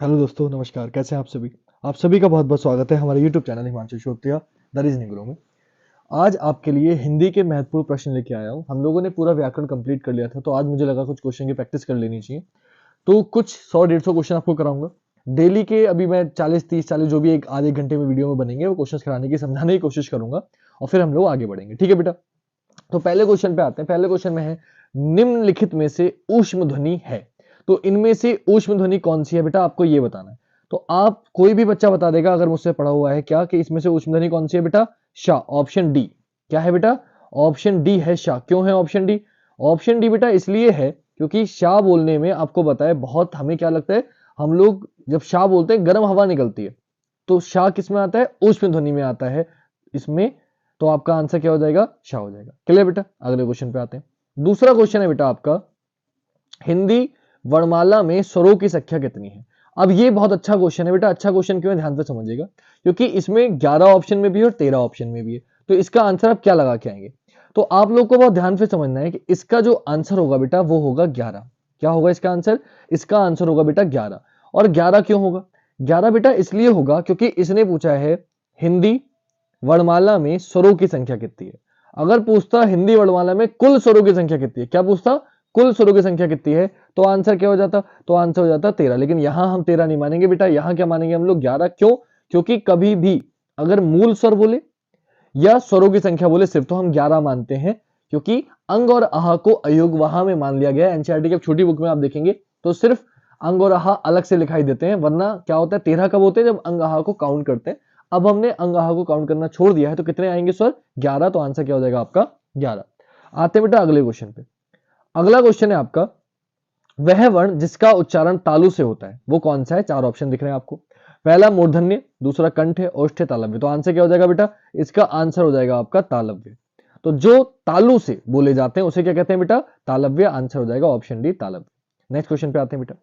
Hello दोस्तों, नमस्कार। कैसे हैं आप सभी? आप सभी का बहुत बहुत स्वागत है हमारे YouTube channel Himanshu Shrotriya the reasoning guru में। आज आपके लिए हिंदी के महत्वपूर्ण प्रश्न लेके आया हूँ। हम लोगों ने पूरा व्याकरण कंप्लीट कर लिया था, तो आज मुझे लगा कुछ क्वेश्चन की प्रैक्टिस कर लेनी चाहिए। तो कुछ 100-150 क्वेश्चन आपको कराऊंगा डेली के। अभी मैं 40-30-40 जो भी एक आधे घंटे में वीडियो में बनेंगे वो क्वेश्चन कराने की, समझाने की कोशिश करूंगा और फिर हम लोग आगे बढ़ेंगे। ठीक है बेटा? तो पहले क्वेश्चन पे आते हैं। पहले क्वेश्चन में है, निम्नलिखित में से ऊष्म ध्वनि है। तो इनमें से ऊष्म ध्वनि कौन सी है बेटा, आपको ये बताना है। तो आप कोई भी बच्चा बता देगा अगर मुझसे पढ़ा हुआ है क्या, कि इसमें से ऊष्म ध्वनि कौन सी है बेटा? शा। Option D. क्या है बेटा? ऑप्शन डी है शा। क्यों है ऑप्शन डी? ऑप्शन डी बेटा इसलिए है क्योंकि शा बोलने में आपको बताए बहुत हमें क्या लगता है, हम लोग जब शा बोलते हैं गर्म हवा निकलती है, तो शा किस में आता है? ऊष्म ध्वनि में आता है इसमें। तो आपका आंसर क्या हो जाएगा? शा हो जाएगा। क्लियर बेटा? अगले क्वेश्चन पे आते हैं। दूसरा क्वेश्चन है बेटा आपका, हिंदी वर्णमाला में स्वरों की संख्या कितनी है? अब ये बहुत अच्छा क्वेश्चन है बेटा। अच्छा क्वेश्चन क्यों है, ध्यान से समझिएगा, क्योंकि इसमें 11 ऑप्शन में भी है और 13 ऑप्शन में भी है। तो इसका आंसर आप क्या लगा के आएंगे? तो आप लोग को बहुत ध्यान से समझना है कि इसका जो आंसर होगा बेटा वो होगा 11। क्या होगा इसका आंसर? इसका आंसर होगा बेटा 11। और 11 क्यों होगा? 11 बेटा इसलिए होगा क्योंकि इसने पूछा है हिंदी वर्णमाला में स्वरों की संख्या कितनी है। अगर पूछता हिंदी वर्णमाला में कुल स्वरों की संख्या कितनी है, क्या पूछता? कुल स्वरों की संख्या कितनी है, तो आंसर क्या हो जाता? तो आंसर हो जाता 13। लेकिन यहां हम 13 नहीं मानेंगे बेटा, यहां क्या मानेंगे हम लोग? 11। क्यों? क्योंकि कभी भी अगर मूल स्वर बोले या स्वरों की संख्या बोले सिर्फ, तो हम 11 मानते हैं, क्योंकि अंग और आहा को अयोग वहां में मान लिया गया है। एनसीईआरटी की छोटी बुक में आप देखेंगे तो सिर्फ अंग और आहा अलग से लिखाई देते हैं, वरना क्या होता है 13 कब होते हैं? जब अंग आहा को काउंट करते हैं। अब हमने अंग आहा को काउंट करना छोड़ दिया है, तो कितने आएंगे स्वर? 11। तो आंसर क्या हो जाएगा आपका? 11। आते हैं बेटा अगले क्वेश्चन पे। अगला क्वेश्चन है आपका, वह वर्ण जिसका उच्चारण तालु से होता है वो कौन सा है? 4 ऑप्शन दिख रहे हैं आपको। पहला मूर्धन्य, दूसरा कंठ है, ओष्ठ है, तालव्य। तो आंसर क्या हो जाएगा बेटा? इसका आंसर हो जाएगा आपका तालव्य। तो जो तालु से बोले जाते हैं उसे क्या कहते हैं बेटा? तालव्य। आंसर हो जाएगा ऑप्शन डी, तालव्य। नेक्स्ट क्वेश्चन पे आते हैं बेटा।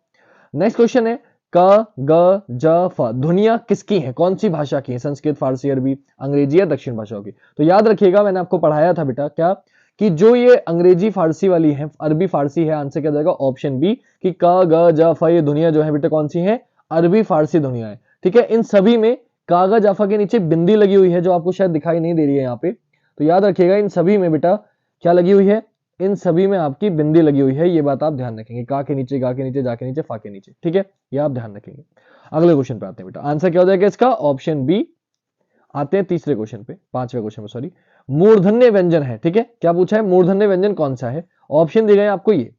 नेक्स्ट क्वेश्चन है, क ग ज फ ध्वनियां किसकी हैं? कौन सी भाषा की हैं? संस्कृत, फारसी, अरबी, अंग्रेजी या दक्षिण भाषाओं की? तो याद रखिएगा, मैंने आपको पढ़ाया था बेटा क्या, कि जो ये अंग्रेजी फारसी वाली है, अरबी फारसी है, आंसर क्या जाएगा? ऑप्शन बी, कि क ग ज फ ये ध्वनियां जो है बेटा कौन सी हैं? अरबी फारसी ध्वनियां है। ठीक है, इन सभी में कागा जाफा के नीचे बिंदी लगी हुई है, जो आपको शायद दिखाई नहीं दे रही है यहाँ पे। तो याद रखिएगा इन सभी में बेटा क्या लगी हुई है? इन सभी में आपकी बिंदी लगी हुई है। ये बात आप ध्यान रखेंगे, का के नीचे, गा के नीचे, जा के नीचे, फा के नीचे। ठीक है, ये आप ध्यान रखेंगे। अगले क्वेश्चन पे आते हैं बेटा। आंसर क्या हो जाएगा इसका? Option B. आते हैं तीसरे क्वेश्चन पे, पांचवें क्वेश्चन में, सॉरी। मूर्धन्य व्यंजन है। ठीक है, क्या पूछा है? मूर्धन्य व्यंजन कौन सा है? ऑप्शन दिए गए आपको ये,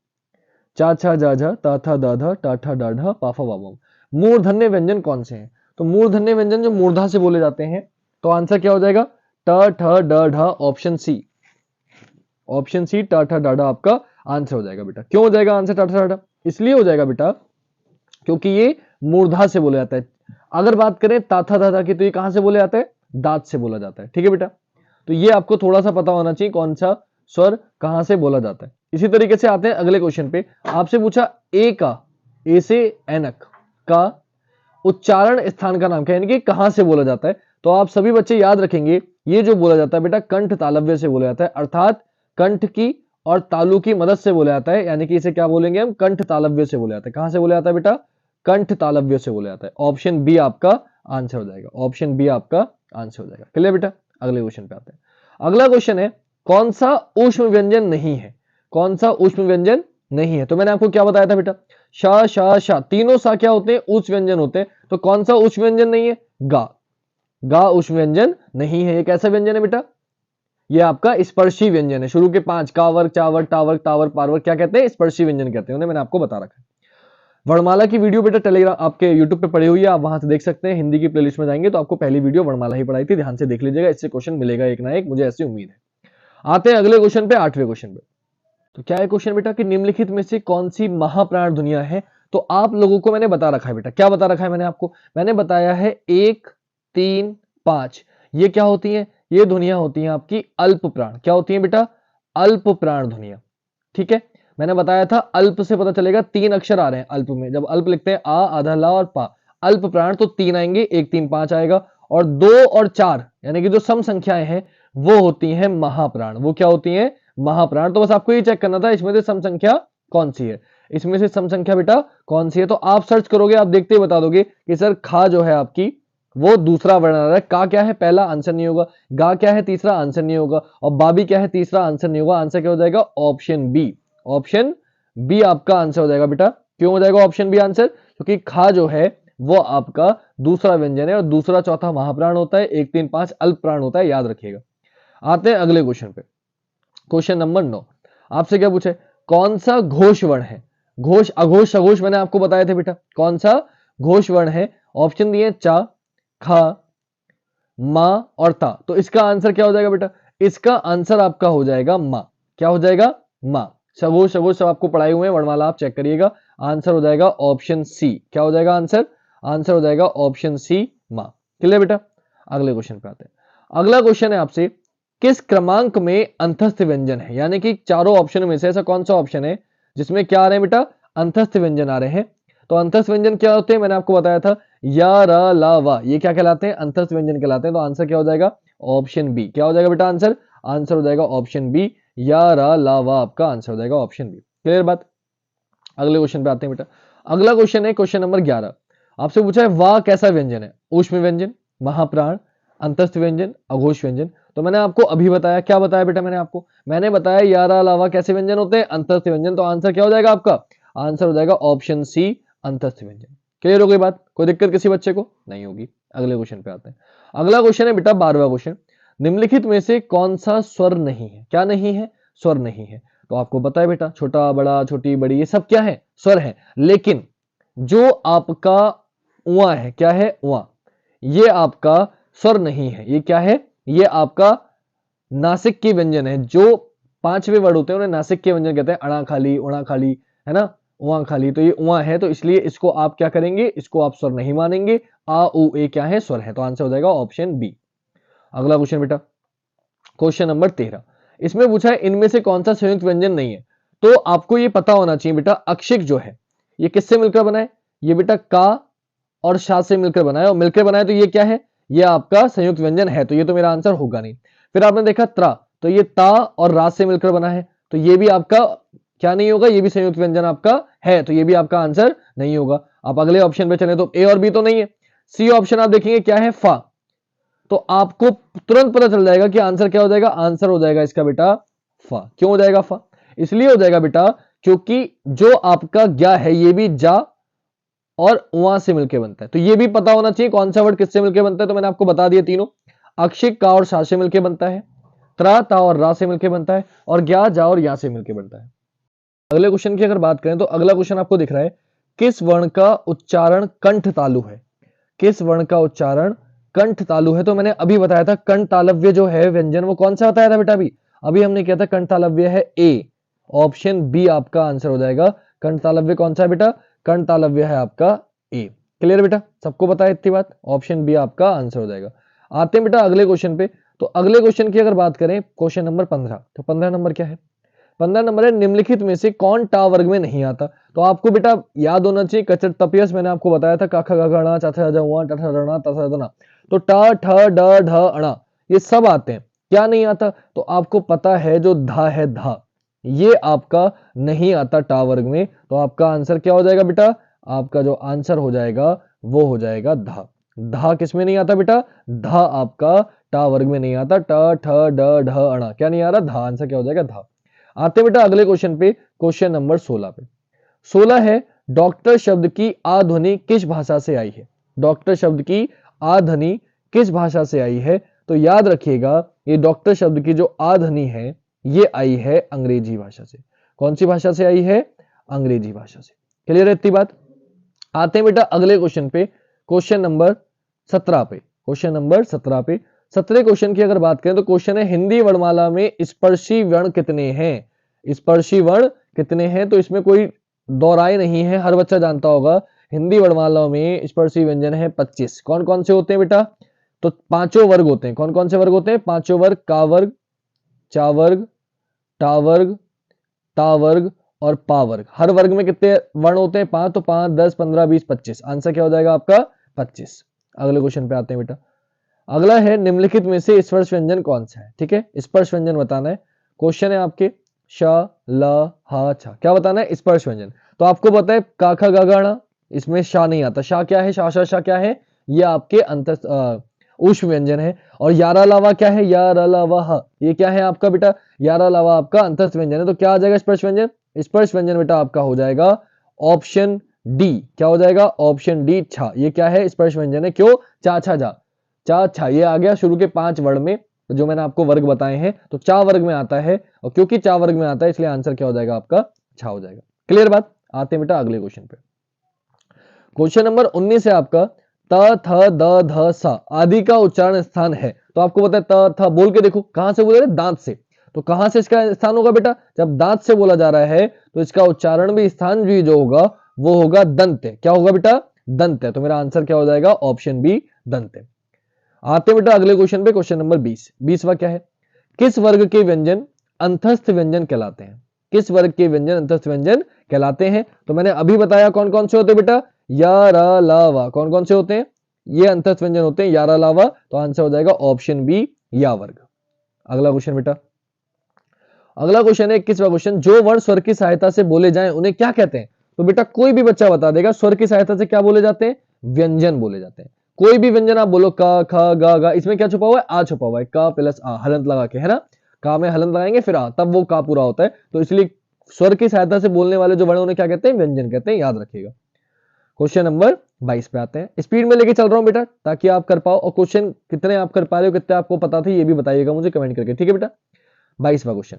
चा छा जा झा, ता था दा धा, टा ठा डा ढा, पा फा वा बम। मूर्धन्य व्यंजन कौन से हैं? तो मूर्धन्य व्यंजन जो मूर्धा से बोले जाते हैं, तो आंसर क्या हो जाएगा? ट ठ ड ढ, ऑप्शन सी। ऑप्शन सी, टा ठा डा ढा आपका आंसर हो जाएगा बेटा। क्यों हो जाएगा आंसर टा ठा डा ढा? इसलिए हो जाएगा बेटा क्योंकि ये मूर्धा से बोला जाता है। अगर बात करें ताथा दादा की, तो ये कहां से बोला जाता है? दांत से बोला जाता है। ठीक है बेटा, तो ये आपको थोड़ा सा पता होना चाहिए कौन सा स्वर कहां से बोला जाता है। इसी तरीके से आते हैं अगले क्वेश्चन पे। आपसे पूछा ए का, ए से एनक का उच्चारण स्थान का नाम क्या है, यानी कि कहां से बोला जाता है। तो आप सभी बच्चे याद रखेंगे, ये जो बोला जाता है बेटा कंठ तालव्य से बोला जाता है, अर्थात कंठ की और तालु की मदद से बोला जाता है, यानी कि इसे क्या बोलेंगे हम? कंठ तालव्य से बोला जाता है। कहां से बोला जाता है बेटा? कंठ तालव्य से बोला जाता है। ऑप्शन बी आपका आंसर हो जाएगा। ऑप्शन बी आपका आंसर हो जाएगा। क्लियर बेटा? अगले क्वेश्चन पे आते हैं। अगला क्वेश्चन है, कौन सा ऊष्म व्यंजन नहीं है? कौन सा ऊष्म व्यंजन नहीं है? तो मैंने आपको क्या बताया था बेटा? शा शा शा, तीनों सा क्या होते हैं? उच्च व्यंजन होते हैं। तो कौन सा उच्च व्यंजन नहीं है? गा। गा उच्च व्यंजन नहीं है। ये कैसा व्यंजन है बेटा? ये आपका स्पर्शी व्यंजन है। शुरू के 5 कावर, चावर, टावर, तावर, पारवर क्या कहते हैं? स्पर्शी व्यंजन कहते हैं उन्हें, मैंने आपको बता रखा है। वर्णमाला की वीडियो बेटा टेलीग्राम आपके यूट्यूब पे पड़ी हुई है, आप वहां से देख सकते हैं। हिंदी की प्लेलिस्ट में जाएंगे तो आपको पहली वीडियो वर्णमाला ही पढ़ाई थी, ध्यान से देख लीजिएगा, इससे क्वेश्चन मिलेगा एक ना एक, मुझे ऐसी उम्मीद है। आते हैं अगले क्वेश्चन पे, 8वें क्वेश्चन पे। तो क्या है क्वेश्चन बेटा, कि निम्नलिखित में से कौन सी महाप्राण दुनिया है? तो आप लोगों को मैंने बता रखा है बेटा। क्या बता रखा है मैंने आपको? मैंने बताया है 1, 3, 5 ये क्या होती हैं? ये ध्वनियां होती हैं आपकी अल्प प्राण। क्या होती हैं बेटा? अल्प प्राण ध्वनियां। ठीक है, मैंने बताया था अल्प से पता चलेगा, 3 अक्षर आ रहे हैं अल्प में। जब अल्प लिखते हैं आ, आधा, ला और पा, अल्प प्राण तो 3 आएंगे, 1, 3, 5 आएगा। और 2 और 4 यानी कि जो सम संख्याएं हैं वो होती हैं महाप्राण। वो क्या होती हैं? महाप्राण। तो बस आपको ये चेक करना था इसमें से सम संख्या कौन सी है। इसमें से सम संख्या बेटा कौन सी है? तो आप सर्च करोगे, आप देखते ही बता दोगे कि सर खा जो है आपकी वो दूसरा वर्ण आ रहा है, का क्या है पहला, आंसर नहीं होगा, गा क्या है तीसरा, आंसर नहीं होगा, और बाबी क्या है तीसरा, आंसर नहीं होगा। आंसर क्या हो जाएगा? Option B. ऑप्शन बी आपका आंसर हो जाएगा बेटा। क्यों हो जाएगा ऑप्शन बी आंसर? क्योंकि खा जो है वो आपका दूसरा व्यंजन है और दूसरा चौथा महाप्राण होता है, 1 3 5 अल्प प्राण होता है, याद रखिएगा। आते हैं अगले क्वेश्चन पे। क्वेश्चन नंबर 9 आपसे क्या पूछे? कौन सा घोष वर्ण है? घोष अघोष सघोष मैंने आपको बताए थे बेटा। कौन सा घोष वर्ण है? ऑप्शन दिए चा, खा, मा और ता। तो इसका आंसर क्या हो जाएगा बेटा? इसका आंसर आपका हो जाएगा मा। क्या हो जाएगा? मा। सघोष सघोष सब आपको पढ़ाए हुए हैं, वर्णमाला आप चेक करिएगा। आंसर हो जाएगा ऑप्शन सी। क्या हो जाएगा आंसर? आंसर हो जाएगा ऑप्शन सी, मा। क्लियर बेटा? अगले क्वेश्चन पे आते हैं। अगला क्वेश्चन है आपसे, किस क्रमांक में अंतस्थ व्यंजन है? यानी कि चारों ऑप्शन में से ऐसा कौन सा ऑप्शन है जिसमें क्या आ रहे हैं बेटा? अंतस्थ व्यंजन आ रहे हैं। तो अंतस्थ व्यंजन क्या होते हैं? मैंने आपको बताया था, या, र, ला, वा, ये क्या कहलाते हैं? अंतस्थ व्यंजन कहलाते हैं। तो आंसर क्या हो जाएगा? Option B. क्या हो जाएगा बेटा आंसर? आंसर हो जाएगा ऑप्शन बी, या, र, ला, वा आपका आंसर हो जाएगा ऑप्शन बी। क्लियर बात? अगले क्वेश्चन पे आते हैं बेटा। अगला क्वेश्चन है क्वेश्चन नंबर 11। आपसे पूछा है वाह कैसा व्यंजन है? ऊष्म व्यंजन, महाप्राण, अंतस्थ व्यंजन, अघोष व्यंजन। तो मैंने आपको अभी बताया, क्या बताया बेटा मैंने आपको? मैंने बताया यारा अलावा कैसे व्यंजन होते हैं? अंतस्थ व्यंजन। तो आंसर क्या हो जाएगा आपका? आंसर हो जाएगा ऑप्शन सी, अंतस्थ व्यंजन। क्लियर हो गई बात? कोई दिक्कत किसी बच्चे को नहीं होगी। अगले क्वेश्चन पे आते हैं। अगला क्वेश्चन है बेटा 12वां क्वेश्चन। निम्नलिखित में से कौन सा स्वर नहीं है? क्या नहीं है? स्वर नहीं है। तो आपको पता है बेटा, छोटा बड़ा छोटी बड़ी ये सब क्या है? स्वर है। लेकिन जो आपका उआ है, क्या है? उआ, ये आपका स्वर नहीं है। ये क्या है? ये आपका नासिक के व्यंजन है। जो पांचवे वर्ड होते हैं उन्हें नासिक के व्यंजन कहते हैं। अणा खाली, उणा खाली, है ना, उआ खाली। तो ये उआ है, तो इसलिए इसको आप क्या करेंगे? इसको आप स्वर नहीं मानेंगे। आ उ ए क्या है? स्वर है। तो आंसर हो जाएगा ऑप्शन बी। अगला क्वेश्चन बेटा, क्वेश्चन नंबर 13। इसमें पूछा है इनमें से कौन सा संयुक्त व्यंजन नहीं है? तो आपको ये पता होना चाहिए बेटा, अक्षिक जो है ये किससे मिलकर बना है? ये बेटा का और शा से मिलकर बनाया, और मिलकर बनाया तो ये क्या है? ये आपका संयुक्त व्यंजन है। तो ये तो मेरा आंसर होगा नहीं। फिर आपने देखा त्रा, तो ये ता और रा से मिलकर बना है, तो ये भी आपका क्या नहीं होगा? ये भी संयुक्त व्यंजन आपका है, तो ये भी आपका आंसर नहीं होगा। आप अगले ऑप्शन पे चले तो ए और बी तो नहीं है। सी ऑप्शन आप देखेंगे क्या है? फा। तो आपको तुरंत पता चल जाएगा कि आंसर क्या हो जाएगा? आंसर हो जाएगा इसका बेटा फा। क्यों हो जाएगा फा? इसलिए हो जाएगा बेटा क्योंकि जो आपका ज्ञा है ये भी जा और वहां से मिलकर बनता है। तो ये भी पता होना चाहिए कौन सा वर्ड किससे मिलकर बनता है। तो मैंने आपको बता दिया तीनों। अक्षिक का और शा से मिलकर बनता है, त्रा ता और रा से मिलकर बनता है, और ज्ञा जा और या से मिलकर बनता है। अगले क्वेश्चन की अगर बात करें तो अगला क्वेश्चन आपको दिख रहा है, किस वर्ण का उच्चारण कंठ तालु है? किस वर्ण का उच्चारण कंठ तालु है? तो मैंने अभी बताया था कंठ तालव्य जो है व्यंजन वो कौन सा बताया था बेटा? अभी हमने किया था कंठ तालव्य है ए। ऑप्शन बी आपका आंसर हो जाएगा। कंठ तालव्य कौन सा है बेटा? कंठ तालव्य है आपका ए। क्लियर बेटा? सबको पता है इतनी बात? ऑप्शन बी आपका आंसर हो जाएगा। आते हैं बेटा अगले क्वेश्चन पे। तो अगले क्वेश्चन की अगर बात करें, क्वेश्चन नंबर 15। तो 15 नंबर क्या है? 15 नंबर है, निम्नलिखित में से कौन टा वर्ग में नहीं आता? तो आपको बेटा याद होना चाहिए कचर तपियस, मैंने आपको बताया था काखा गणा चाथा जवा टठा रणा तथा तना। तो टा ठ ड ढ अणा ये सब आते हैं। क्या नहीं आता? तो आपको पता है जो धा है, धा, ये आपका नहीं आता टा वर्ग में। तो आपका आंसर क्या हो जाएगा बेटा? आपका जो आंसर हो जाएगा वो हो जाएगा धा। धा किस में नहीं आता बेटा? धा आपका टा वर्ग में नहीं आता। ट ठ ड ढ अणा क्या नहीं आ रहा? धा। आंसर क्या हो जाएगा? धा। आते बेटा अगले क्वेश्चन पे, क्वेश्चन नंबर 16 पे। 16 है, डॉक्टर शब्द की आ ध्वनि किस भाषा से आई है? डॉक्टर शब्द की आ ध्वनि किस भाषा से आई है? तो याद रखिएगा ये डॉक्टर शब्द की जो आ ध्वनि है ये आई है अंग्रेजी भाषा से। कौन सी भाषा से आई है? अंग्रेजी भाषा से। क्लियर है इतनी बात? आते हैं बेटा अगले क्वेश्चन पे, क्वेश्चन नंबर 17 पे। क्वेश्चन नंबर 17 पे 17 क्वेश्चन की अगर बात करें तो क्वेश्चन है हिंदी वर्णमाला में स्पर्शी वर्ण कितने हैं? स्पर्शी वर्ण कितने हैं? तो इसमें कोई दोहराई नहीं है, हर बच्चा जानता होगा। हिंदी वर्णमाला में स्पर्शी व्यंजन है 25। कौन कौन से होते हैं बेटा? तो पांचों वर्ग होते हैं। कौन कौन से वर्ग होते हैं? पांचों वर्ग, का वर्ग, चा वर्ग, टा वर्ग, ता वर्ग और पा वर्ग। हर वर्ग में कितने वर्ण होते हैं? 5। तो 5 10 15 20 25। आंसर क्या हो जाएगा आपका? 25। अगले क्वेश्चन पे आते हैं बेटा। अगला है निम्नलिखित में से स्पर्श व्यंजन कौन सा है? ठीक है, स्पर्श व्यंजन बताना है। क्वेश्चन है आपके श ल ह छ, क्या बताना है? स्पर्श व्यंजन। तो आपको पता है का खा गा गाना, इसमें शाह नहीं आता। शाह क्या है, शाह क्या है, ये आपके अंत ऊष्म व्यंजन है। और यारा लावा क्या है, यारा लावा हा, ये क्या है आपका बेटा, यारा लावा आपका अंतस्थ व्यंजन है। तो क्या आ जाएगा स्पर्श व्यंजन, स्पर्श व्यंजन बेटा आपका हो जाएगा ऑप्शन डी। क्या हो जाएगा, ऑप्शन डी छा। ये क्या है, स्पर्श व्यंजन है। क्यों, चा छा जा, चा छा, ये आ गया शुरू के 5 वर्ण में, तो जो मैंने आपको वर्ग बताए हैं, तो चा वर्ग में आता है, और क्योंकि चा वर्ग में आता है इसलिए आंसर क्या हो जाएगा आपका, छा हो जाएगा। क्लियर बात। आते हैं बेटा अगले क्वेश्चन पे। क्वेश्चन नंबर 19 है आपका, त थ द ध स आदि का उच्चारण स्थान है। तो आपको पता है त थ बोल के देखो, कहां से बोल रहे, दांत से। तो कहां से इसका स्थान होगा बेटा, जब दांत से बोला जा रहा है तो इसका उच्चारण भी स्थान भी जो होगा वो होगा दंत। क्या होगा बेटा, दंत है। तो मेरा आंसर क्या हो जाएगा, ऑप्शन बी दंत है। आते बेटा अगले क्वेश्चन पे, क्वेश्चन नंबर 20वां क्या है, किस वर्ग के व्यंजन अंतस्थ व्यंजन कहलाते हैं। किस वर्ग के व्यंजन अंतस्थ व्यंजन कहलाते हैं। तो मैंने अभी बताया कौन कौन से होते हैं बेटा, या रा लावा, कौन कौन से होते हैं, ये अंतस्थ व्यंजन होते हैं, या रा लावा। तो आंसर हो जाएगा ऑप्शन बी या वर्ग। अगला क्वेश्चन बेटा, अगला क्वेश्चन है 21वां क्वेश्चन, जो वर्ण स्वर की सहायता से बोले जाएं उन्हें क्या कहते हैं। तो बेटा कोई भी बच्चा बता देगा, स्वर की सहायता से क्या बोले जाते हैं, व्यंजन बोले जाते हैं। कोई भी व्यंजन आप बोलो, का खा गा गा, इसमें क्या छुपा हुआ है, आ छुपा हुआ है, का प्लस आ, हलंत लगा के, है ना, का में हलंत लगाएंगे फिर आ, तब वो का पूरा होता है। तो इसलिए स्वर की सहायता से बोलने वाले जो वर्ण उन्हें क्या कहते हैं, व्यंजन कहते हैं, याद रखिएगा। क्वेश्चन नंबर 22 पे आते हैं। स्पीड में लेके चल रहा हूं बेटा ताकि आप कर पाओ, और क्वेश्चन कितने आप कर पा रहे हो, कितने आपको पता थे, ये भी बताइएगा मुझे कमेंट करके, ठीक है बेटा। 22वां क्वेश्चन,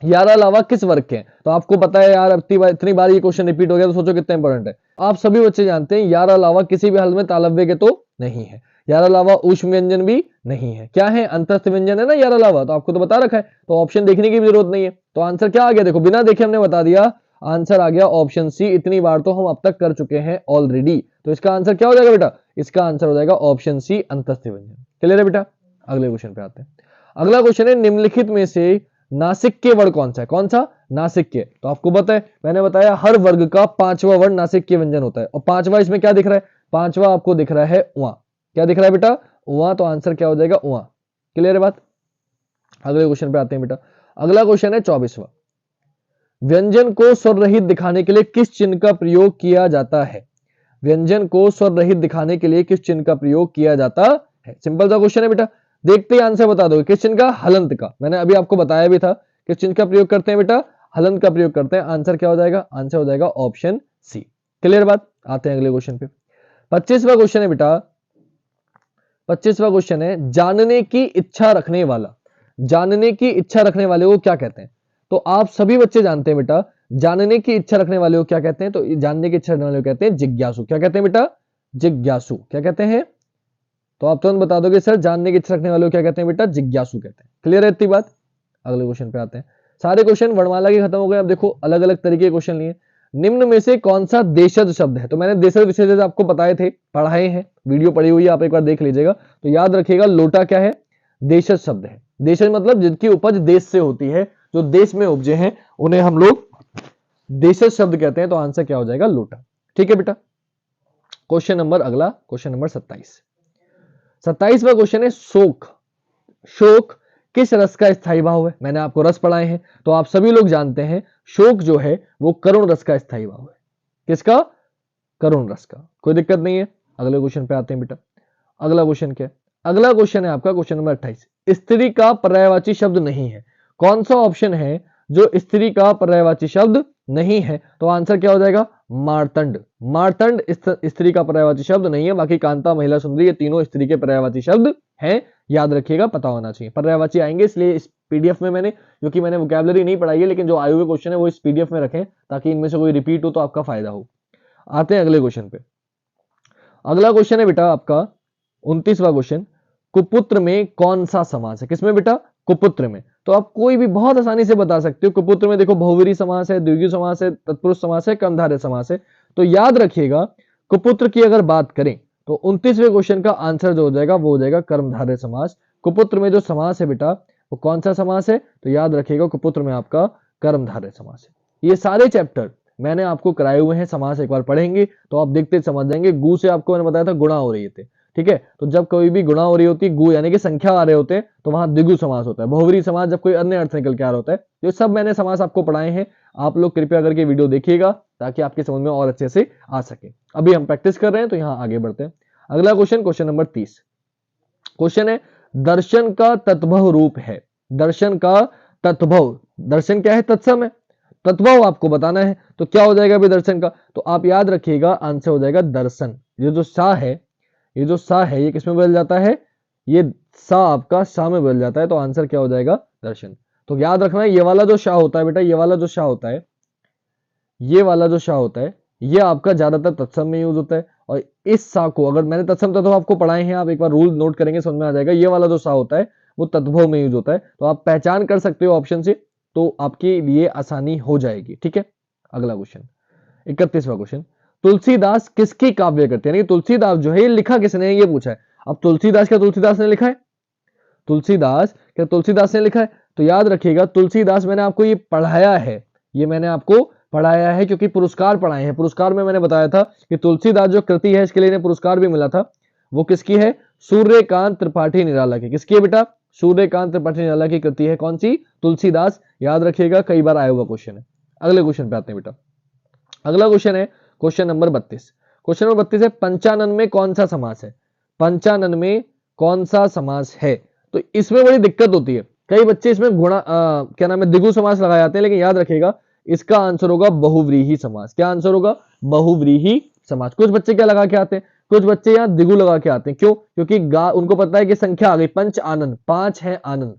यारा लावा किस वर्ग के हैं। तो आपको पता है यार, इतनी बार ये क्वेश्चन रिपीट हो गया तो सोचो कितना इंपॉर्टेंट है। आप सभी बच्चे जानते हैं यारा लावा किसी भी हाल में तालव्य के तो नहीं है। यारा लावा ऊष्म व्यंजन भी नहीं है। क्या है, अंतस्थ व्यंजन है ना यारा लावा, तो आपको तो बता रखा है, तो ऑप्शन देखने की भी जरूरत नहीं है। तो आंसर क्या आ गया, देखो बिना देखे हमने बता दिया, आंसर आ गया ऑप्शन सी। इतनी बार तो हम अब तक कर चुके हैं ऑलरेडी। तो इसका आंसर क्या हो जाएगा बेटा, इसका आंसर हो जाएगा ऑप्शन सी अंतस्थ व्यंजन। क्लियर है बेटा। अगले क्वेश्चन पे आते हैं। अगला क्वेश्चन है, निम्नलिखित में से नासिक के वर्ण कौन सा है। कौन सा, नासिक के। तो आपको पता है, मैंने बताया हर वर्ग का 5वां वर्ण नासिक के व्यंजन होता है, और 5वां इसमें क्या दिख रहा है, 5वां आपको दिख रहा है उआ। क्या दिख रहा है बेटा, उआ। तो आंसर क्या हो जाएगा, उआ। क्लियर है बात। अगले क्वेश्चन पे आते हैं बेटा। अगला क्वेश्चन है 24वां, व्यंजन को स्वर रहित दिखाने के लिए किस चिन्ह का प्रयोग किया जाता है। व्यंजन को स्वर रहित दिखाने के लिए किस चिन्ह का प्रयोग किया जाता है। सिंपल सा क्वेश्चन है बेटा, देखते ही आंसर बता दो। किस चिन्ह का, हलंत का। मैंने अभी आपको बताया भी था किस चिन्ह का प्रयोग करते हैं बेटा, हलंत का प्रयोग करते हैं। आंसर क्या हो जाएगा, आंसर हो जाएगा ऑप्शन सी। क्लियर बात। आते हैं अगले क्वेश्चन पे। 25वां क्वेश्चन है बेटा, 25वां क्वेश्चन है, जानने की इच्छा रखने वाला। जानने की इच्छा रखने वाले को क्या कहते हैं। तो आप सभी बच्चे जानते हैं बेटा, जानने की इच्छा रखने वाले को क्या कहते हैं। तो जानने की इच्छा रखने वाले को कहते हैं जिज्ञासु। क्या कहते हैं बेटा, जिज्ञासु। क्या कहते हैं, तो आप तुरंत बता दोगे सर जानने की इच्छा रखने वाले को क्या कहते हैं बेटा, जिज्ञासु कहते हैं। क्लियर है इतनी बात। अगले क्वेश्चन पे आते हैं। सारे क्वेश्चन वर्णमाला के खत्म हो गए। अब देखो अलग अलग तरीके के क्वेश्चन लिए। निम्न में से कौन सा देशज शब्द है। तो मैंने देशज विशेषज आपको बताए थे, पढ़ाए हैं, वीडियो पड़ी हुई है, आप एक बार देख लीजिएगा। तो याद रखिएगा, लोटा क्या है, देशज शब्द है। देशज मतलब जिनकी उपज देश से होती है, जो देश में उपजे हैं उन्हें हम लोग देशज शब्द कहते हैं। तो आंसर क्या हो जाएगा, लोटा। ठीक है बेटा। क्वेश्चन नंबर अगला, क्वेश्चन नंबर 27वां क्वेश्चन है, शोक। शोक किस रस का स्थायी भाव है। मैंने आपको रस पढ़ाए हैं, तो आप सभी लोग जानते हैं शोक जो है वो करुण रस का स्थायी भाव है। किसका, करुण रस का। कोई दिक्कत नहीं है। अगले क्वेश्चन पे आते हैं बेटा। अगला क्वेश्चन क्या है, अगला क्वेश्चन है आपका क्वेश्चन नंबर 28, स्त्री का पर्यायवाची शब्द नहीं है। कौन सा ऑप्शन है जो स्त्री का पर्यायवाची शब्द नहीं है। तो आंसर क्या हो जाएगा, मार्तंड। मार्तंड स्त्री का पर्यायवाची शब्द नहीं है। बाकी कांता, महिला, सुंदरी, ये तीनों स्त्री के पर्यायवाची शब्द हैं। याद रखिएगा, पता होना चाहिए। पर्यायवाची आएंगे, इसलिए इस पीडीएफ में मैंने, क्योंकि मैंने वोकैबुलरी नहीं पढ़ाई है, लेकिन जो आए हुए क्वेश्चन है वो इस पीडीएफ में रखें ताकि इनमें से कोई रिपीट हो तो आपका फायदा हो। आते हैं अगले क्वेश्चन पे। अगला क्वेश्चन है बेटा आपका 29वां क्वेश्चन, कुपुत्र में कौन सा समास है। किसमें बेटा, कुपुत्र में। तो आप कोई भी बहुत आसानी से बता सकते हो। कुपुत्र में देखो बहुव्रीहि समास है, द्विगु समास है, तत्पुरुष समास है, कर्मधारय समास है। तो याद रखिएगा, कुपुत्र की अगर बात करें तो 29वें क्वेश्चन का आंसर जो हो जाएगा वो हो जाएगा कर्मधारय समास। कुपुत्र में जो समास है बेटा वो कौन सा समास है। तो याद रखिएगा, कुपुत्र में आपका कर्मधारय समास है। ये सारे चैप्टर मैंने आपको कराए हुए हैं। समास एक बार पढ़ेंगे तो आप देखते समझ जाएंगे। गु से आपको मैंने बताया था गुणा हो रही थे, ठीक है। तो जब कोई भी गुणा हो रही होती है, गु यानी कि संख्या आ रहे होते हैं, तो वहां द्विगु समास होता है। बहुव्रीहि समास जब कोई अन्य अर्थ निकल के आ रहा होता है। ये सब मैंने समास आपको पढ़ाए हैं, आप लोग कृपया करके वीडियो देखिएगा ताकि आपकी समझ में और अच्छे से आ सके। अभी हम प्रैक्टिस कर रहे हैं तो यहाँ आगे बढ़ते हैं। अगला क्वेश्चन, क्वेश्चन नंबर 30। क्वेश्चन है, दर्शन का तत्भव रूप है। दर्शन का तत्भव, दर्शन क्या है? तत्सम है। तत्भव आपको बताना है, तो क्या हो जाएगा अभी दर्शन का? तो आप याद रखिएगा, आंसर हो जाएगा दर्शन। ये जो सा है, ये जो सा है, ये किसमें बदल जाता है? ये सा आपका सा में बदल जाता है, तो आंसर क्या हो जाएगा? दर्शन। तो याद रखना, ये वाला जो शा होता है बेटा, ये वाला जो शा होता है, ये वाला जो शा होता है, ये आपका ज्यादातर तत्सम में यूज होता है। और इस सा को, अगर मैंने तत्सम तत्व आपको पढ़ाए हैं, आप एक बार रूल नोट करेंगे समझ में आ जाएगा। ये वाला जो सा होता है वो तत्भव में यूज होता है, तो आप पहचान कर सकते हो ऑप्शन से, तो आपके लिए आसानी हो जाएगी। ठीक है। अगला क्वेश्चन, 31वां क्वेश्चन, तुलसीदास किसकी काव्य कृति, यानी तुलसीदास जो है ये लिखा किसने है, ये पूछा है। अब तुलसीदास क्या तुलसीदास ने लिखा है? तुलसीदास क्या तुलसीदास ने लिखा है? तो याद रखिएगा, तुलसीदास मैंने आपको ये पढ़ाया है, ये मैंने आपको पढ़ाया है क्योंकि पुरस्कार पढ़ाए हैं। पुरस्कार में मैंने बताया था कि तुलसीदास जो कृति है इसके लिए इन्हें पुरस्कार भी मिला था। वो किसकी है? सूर्यकांत त्रिपाठी निराला की। किसकी है बेटा? सूर्यकांत त्रिपाठी निराला की कृति है। कौन सी? तुलसीदास। याद रखिएगा, कई बार आया हुआ क्वेश्चन है। अगले क्वेश्चन पे आते हैं बेटा। अगला क्वेश्चन है क्वेश्चन नंबर 32। क्वेश्चन नंबर 32 है, पंचानन में कौन सा समास है? पंचानन में कौन सा समास है? तो इसमें बड़ी दिक्कत होती है, कई बच्चे इसमें गुणा क्या नाम है, द्विगु समास लगा जाते हैं, लेकिन याद रखिएगा इसका आंसर होगा बहुव्रीहि समास। क्या आंसर होगा? बहुव्रीहि समास। कुछ बच्चे क्या लगा के आते हैं? कुछ बच्चे यहाँ द्विगु लगा के आते हैं। क्यों? क्योंकि उनको पता है कि संख्या आ गई, पंच आनन, 5 है आनंद,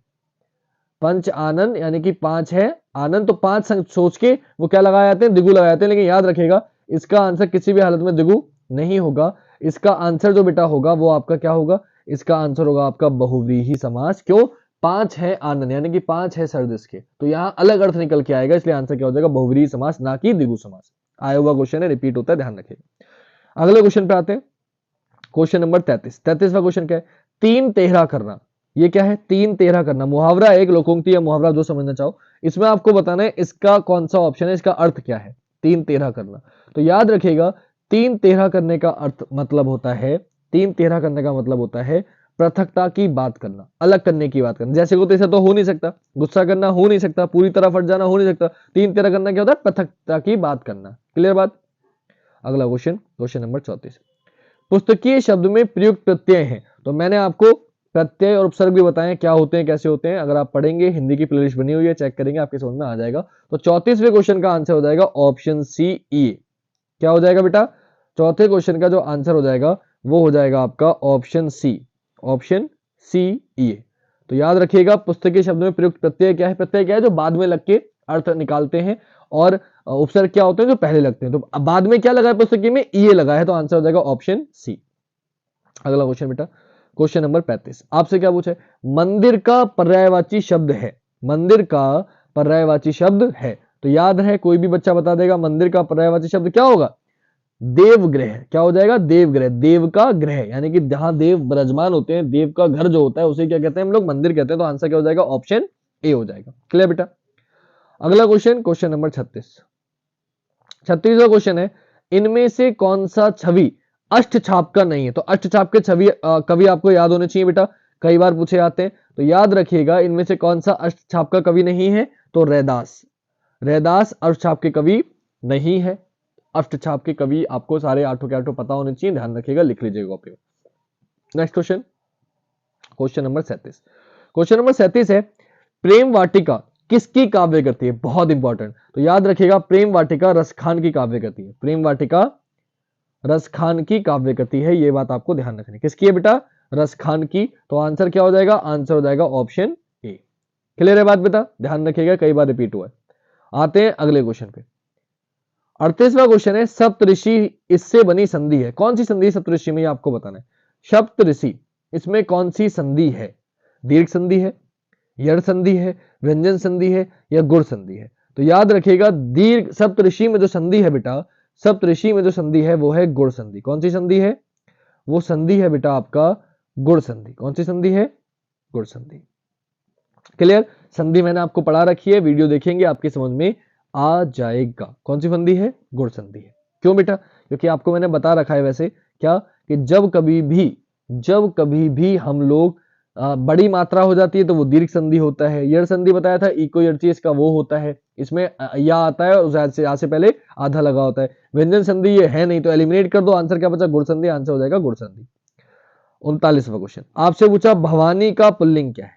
पंच आनंद यानी कि 5 है आनंद, तो 5 सोच के वो क्या लगा जाते हैं? द्विगु लगा जाते हैं। लेकिन याद रखिएगा, इसका आंसर किसी भी हालत में द्विगु नहीं होगा। इसका आंसर जो बेटा होगा वो आपका क्या होगा? इसका आंसर होगा आपका बहुव्रीहि समास। क्यों? 5 है आनंद यानी कि 5 है सर्द इसके, तो यहाँ अलग अर्थ निकल के आएगा, इसलिए आंसर क्या हो जाएगा? बहुव्रीहि समास, ना कि द्विगु समास। आया हुआ क्वेश्चन है, रिपीट होता है, ध्यान रखिएगा। अगले क्वेश्चन पे आते हैं, क्वेश्चन नंबर 33। 33वां क्वेश्चन क्या है? तीन तेहरा करना। ये क्या है? तीन तेहरा करना मुहावरा है, एक लोकोक्ति या मुहावरा, जो समझना चाहो। इसमें आपको बताना है इसका कौन सा ऑप्शन है, इसका अर्थ क्या है तीन तेहरा करना। तो याद रखिएगा, तीन तेहरा करने का अर्थ मतलब होता है, तीन तेहरा करने का मतलब होता है पृथकता की बात करना, अलग करने की बात करना। जैसे को तैसे तो हो नहीं सकता, गुस्सा करना हो नहीं सकता, पूरी तरह फट जाना हो नहीं सकता। तीन तेहरा करना क्या होता है? पृथकता की बात करना। क्लियर बात? अगला क्वेश्चन, क्वेश्चन नंबर 34। पुस्तकीय शब्द में प्रयुक्त प्रत्यय हैं, तो मैंने आपको प्रत्यय और उपसर्ग भी बताएं क्या होते हैं, कैसे होते हैं। अगर आप पढ़ेंगे, हिंदी की प्लेलिस्ट बनी हुई है, चेक करेंगे, आपके समझ में आ जाएगा। तो 34वें क्वेश्चन का आंसर हो जाएगा ऑप्शन सी, ई। क्या हो जाएगा बेटा? चौथे क्वेश्चन का जो आंसर हो जाएगा वो हो जाएगा आपका ऑप्शन सी, ऑप्शन सी, ई। तो याद रखिएगा, पुस्तकीय शब्द में प्रयुक्त प्रत्यय क्या है? प्रत्यय क्या है? जो बाद में लग के अर्थ निकालते हैं, और उपसर्ग क्या होते हैं? जो पहले लगते हैं। तो बाद में क्या लगा है पुस्तकीय में? ई लगा है, तो आंसर हो जाएगा ऑप्शन सी। अगला क्वेश्चन बेटा, क्वेश्चन नंबर 35। आपसे क्या पूछा है? मंदिर का पर्यायवाची शब्द है, मंदिर का पर्यायवाची शब्द है। तो याद है, कोई भी बच्चा बता देगा मंदिर का पर्यायवाची शब्द क्या होगा? देवगृह। क्या हो जाएगा? देवगृह। देव का गृह यानी कि जहां देव विराजमान होते हैं, देव का घर जो होता है उसे क्या कहते हैं हम लोग? मंदिर कहते हैं। तो आंसर क्या हो जाएगा? ऑप्शन ए हो जाएगा। क्लियर बेटा? अगला क्वेश्चन, क्वेश्चन नंबर 36। 36वां क्वेश्चन है, इनमें से कौन सा छवि अष्टछाप का नहीं है? तो अष्टछाप के छवि कवि आपको याद होने चाहिए बेटा, कई बार पूछे जाते हैं। तो याद रखिएगा, इनमें से कौन सा अष्टछाप का कवि नहीं है? तो रैदास। रैदास अष्टछाप के कवि नहीं है। अष्टछाप के कवि आपको सारे आठों के आठों पता होने चाहिए, ध्यान रखिएगा, लिख लीजिएगा कॉपी में। Next question, question number 37। Question number 37 है, प्रेम वाटिका किसकी काव्य कृति है? बहुत इंपॉर्टेंट। तो याद रखिएगा, प्रेम वाटिका रसखान की काव्य कृति है। प्रेम वाटिका रसखान की काव्य कृति है, ये बात आपको ध्यान रखनी है। किसकी है बेटा? रसखान की। तो आंसर क्या हो जाएगा? आंसर हो जाएगा ऑप्शन ए। क्लियर है बात बेटा? ध्यान रखिएगा, कई बार रिपीट हुआ है। आते हैं अगले क्वेश्चन पे। 38वां क्वेश्चन है, सप्तऋषि इससे बनी संधि है। कौन सी संधि सप्तऋषि में? आपको बताना है। सप्तऋषि, इसमें कौन सी संधि है? दीर्घ संधि है, यड़ संधि है, व्यंजन संधि है, या गुण संधि है? तो याद रखिएगा, दीर्घ सप्तऋषि में जो संधि है बेटा, सप्तऋषि में जो संधि है वो है गुण संधि। कौन सी संधि है? वो संधि है बेटा आपका गुण संधि। कौन सी संधि है? गुण संधि। क्लियर? संधि मैंने आपको पढ़ा रखी है, वीडियो देखेंगे आपकी समझ में आ जाएगा। कौन सी संधि है? गुण संधि है। क्यों बेटा? क्योंकि आपको मैंने बता रखा है वैसे क्या, कि जब कभी भी जब कभी भी हम लोग बड़ी मात्रा हो जाती है तो वो दीर्घ संधि होता है। यर संधि बताया था, इको यर्ची इसका वो होता है, इसमें या आता है और या से पहले आधा लगा होता है। व्यंजन संधि ये है नहीं तो एलिमिनेट कर दो, आंसर क्या बचा, गुण संधि, आंसर हो जाएगा गुण संधि। 39वां क्वेश्चन आपसे पूछा भवानी का पुल्लिंग क्या है।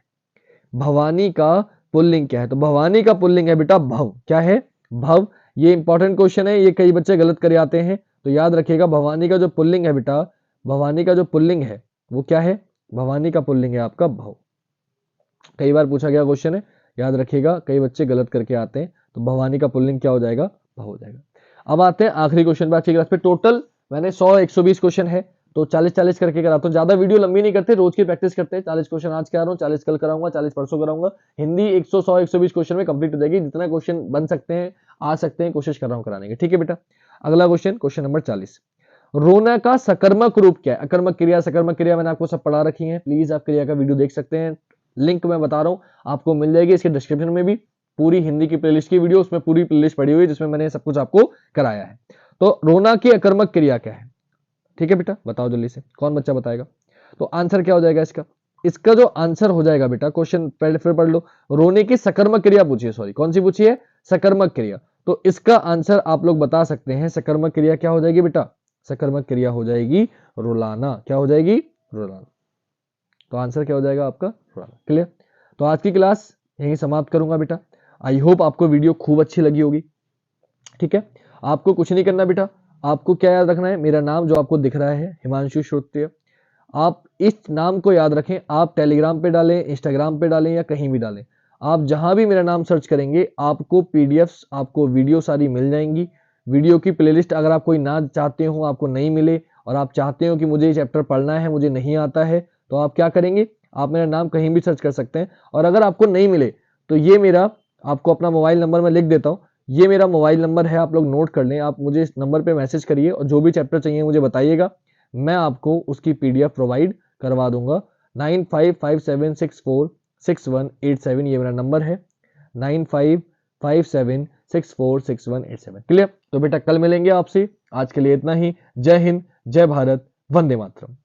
भवानी का पुल्लिंग क्या है, तो भवानी का पुल्लिंग है बेटा भव। क्या है, भव। ये इंपॉर्टेंट क्वेश्चन है, ये कई बच्चे गलत कर आते हैं, तो याद रखिएगा भवानी का जो पुल्लिंग है बेटा, भवानी का जो पुल्लिंग है वो क्या है, भवानी का पुल्लिंग है आपका भव। कई बार पूछा गया क्वेश्चन है, याद रखिएगा, कई बच्चे गलत करके आते हैं, तो भवानी का पुल्लिंग क्या हो जाएगा, भव हो जाएगा। अब आते हैं आखिरी क्वेश्चन पे आज की क्लास पे। टोटल मैंने 100-120 क्वेश्चन है, तो 40-40 करके कराता हूँ, ज्यादा वीडियो लंबी नहीं करते, रोज की प्रैक्टिस करते हैं। 40 क्वेश्चन आज करा रहा हूँ, 40 कल कराऊंगा, 40 परसों कराऊंगा। हिंदी 100-100-120 क्वेश्चन में कंप्लीट हो जाएगी, जितना क्वेश्चन बन सकते हैं आ सकते हैं, कोशिश कर रहा हूँ कराने की। ठीक है बेटा, अगला क्वेश्चन, क्वेश्चन नंबर 40। रोना का सकर्मक रूप क्या है। अकर्मक क्रिया, सकर्मक क्रिया मैंने आपको सब पढ़ा रखी है, प्लीज आप क्रिया का वीडियो देख सकते हैं, लिंक मैं बता रहा हूं आपको मिल जाएगी इसके डिस्क्रिप्शन में भी, पूरी हिंदी की प्लेलिस्ट की वीडियो, उसमें पूरी प्लेलिस्ट पड़ी हुई है जिसमें मैंने सब कुछ आपको कराया है। तो रोना की अकर्मक क्रिया क्या है, ठीक है बेटा, बताओ जल्दी से, कौन बच्चा बताएगा। तो आंसर क्या हो जाएगा इसका, इसका जो आंसर हो जाएगा बेटा, क्वेश्चन पहले फिर पढ़ लो, रोने की सकर्मक क्रिया पूछिए, सॉरी कौन सी पूछी है, सकर्मक क्रिया। तो इसका आंसर आप लोग बता सकते हैं, सकर्मक क्रिया क्या हो जाएगी बेटा, सकर्मक क्रिया हो जाएगी रुलाना। क्या हो जाएगी, रुलाना। तो आंसर क्या हो जाएगा आपका, रुलाना। क्लियर। तो आज की क्लास यहीं समाप्त करूंगा बेटा। आई होप आपको वीडियो खूब अच्छी लगी होगी। ठीक है, आपको कुछ नहीं करना बेटा, आपको क्या याद रखना है, मेरा नाम जो आपको दिख रहा है हिमांशु श्रोत्रिय, आप इस नाम को याद रखें। आप टेलीग्राम पे डालें, इंस्टाग्राम पे डालें, या कहीं भी डालें, आप जहां भी मेरा नाम सर्च करेंगे आपको पीडीएफ्स, आपको वीडियो सारी मिल जाएंगी। वीडियो की प्लेलिस्ट अगर आप कोई ना चाहते हो, आपको नहीं मिले, और आप चाहते हो कि मुझे ये चैप्टर पढ़ना है, मुझे नहीं आता है, तो आप क्या करेंगे, आप मेरा नाम कहीं भी सर्च कर सकते हैं। और अगर आपको नहीं मिले तो ये मेरा, आपको अपना मोबाइल नंबर मैं लिख देता हूँ, ये मेरा मोबाइल नंबर है, आप लोग नोट कर लें। आप मुझे इस नंबर पे मैसेज करिए और जो भी चैप्टर चाहिए मुझे बताइएगा, मैं आपको उसकी पीडीएफ प्रोवाइड करवा दूंगा। 9557646187 ये मेरा नंबर है, 9557646187। क्लियर। तो बेटा कल मिलेंगे आपसे, आज के लिए इतना ही। जय हिंद, जय भारत, वंदे मातरम।